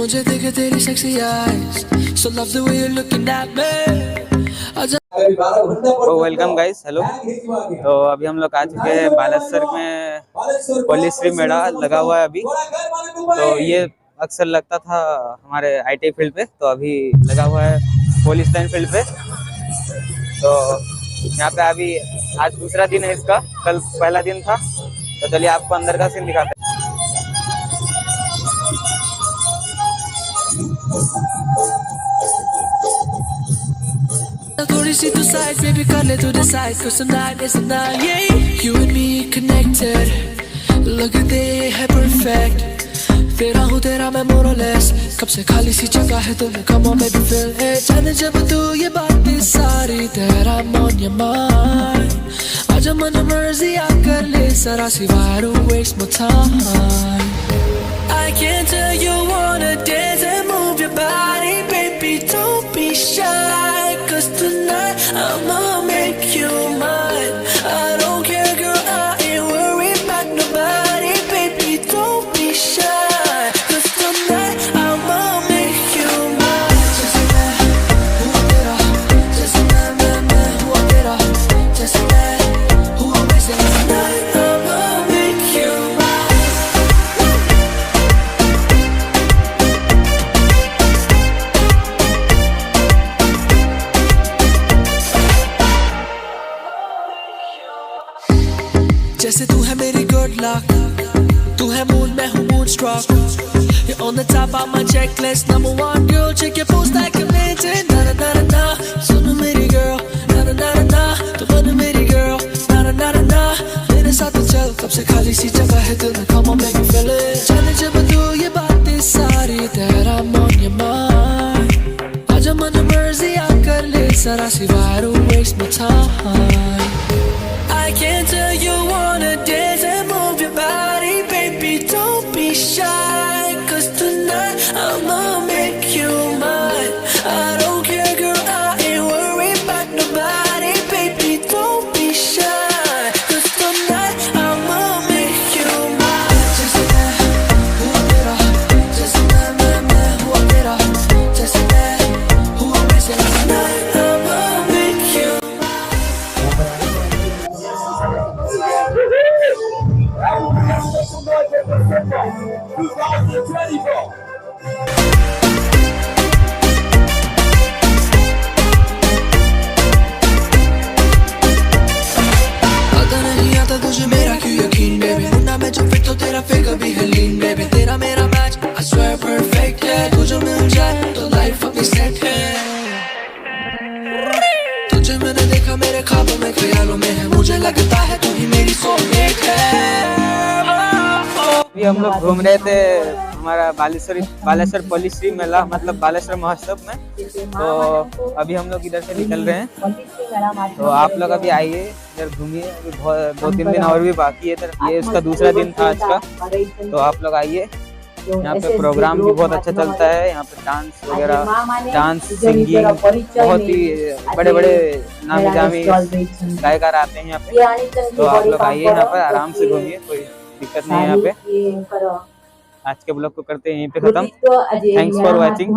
मुझे देखे तेरी sexy eyes, so love the way you're looking at me. तो वेलकम गाइस, हेलो। तो अभी हम लोग आ चुके हैं बालेश्वर में। पॉलिश्री मेला लगा हुआ है अभी। तो ये अक्सर लगता था हमारे आईटी फील्ड पे, तो अभी लगा हुआ है पुलिस लाइन फील्ड पे। तो यहाँ पे अभी आज दूसरा दिन है इसका, कल पहला दिन था। तो चलिए आपको अंदर का सीन दिखाते हैं। थोड़ी सी तू साइड पे भी कर ले तू decide, 'cause tonight is the night, yeah. You and me connected, लगते है perfect. तेरा हूँ तेरा मैं more or less, कब से खाली सी जगह है तुम्हें, come on baby feel it. जाने जब तू ये बातें सारी, that I'm on your mind. आजा मन मर्जी आ कर ले सारा सी, why don't waste my time. I can tell you wanna dance and move your body, baby don't be shy, 'cause tonight I'ma make you mine. I don't care girl, I ain't worried about nobody, baby don't be shy, 'cause tonight I'ma make you mine. Just मैं हूँ तेरा, just मैं हूँ तेरा, just मैं हूँ वैसे, tonight I'ma make you mine. जैसे तू है मेरी गुड लक, तू है मून मैं हूँ moon stroke. You're on the top of my checklist, number one girl, check your post like a legend. Na na na na na, सुनो मेरी girl, na na na na na, तू बन मेरी girl, na na na na na. मेरे साथ चल, कब से खाली सी जगह है दिल में, come on make me feel it. जाने जब तू ये बातें सारी, that I'm on your mind. आजा मन मर्जी आ कर ले सारा सी, why don't waste my time. I can tell you wanna dance and move your body, baby don't be shy, 'cause tonight I'ma make you mine. I don't care girl, I ain't worried about nobody, baby don't be shy, 'cause tonight I'ma make you mine. Just मैं हूँ तेरा, just मैं हूँ तेरा, just मैं हूँ वैसे, tonight I'ma make you आता नहीं आता तुझे मेरा क्यों यकीन baby, मुन्ना मैं जो फिट तो तेरा फिगर भी है lean baby. तेरा मेरा मैच I swear perfect है, तू जो मिल जाए तो लाइफ अपनी सेट है. तुझे मैंने देखा मेरे ख्वाबों में, ख्यालों में है, मुझे लगता है तू ही मेरी सोलमेट है. अभी हम लोग घूम रहे थे हमारा बालेश्वर पॉलिश्री मेला, मतलब बालेश्वर महोत्सव में। तो अभी हम लोग इधर से निकल रहे हैं। तो आप लोग अभी आइए, इधर घूमिए। अभी 2-3 दिन और भी बाकी है इधर। ये उसका दूसरा दिन था आज का। तो आप लोग आइए, यहाँ पे प्रोग्राम भी बहुत अच्छा चलता है। यहाँ पे डांस वगैरह, डांस सिंगिंग, बहुत ही बड़े बड़े नामी जामी गायकार आते हैं यहाँ पे। तो आप लोग आइए, यहाँ पर आराम से घूमिए, कोई दिक्कत नहीं है यहाँ पे। आज के ब्लॉग को करते हैं यहीं पे खत्म। Thanks for watching.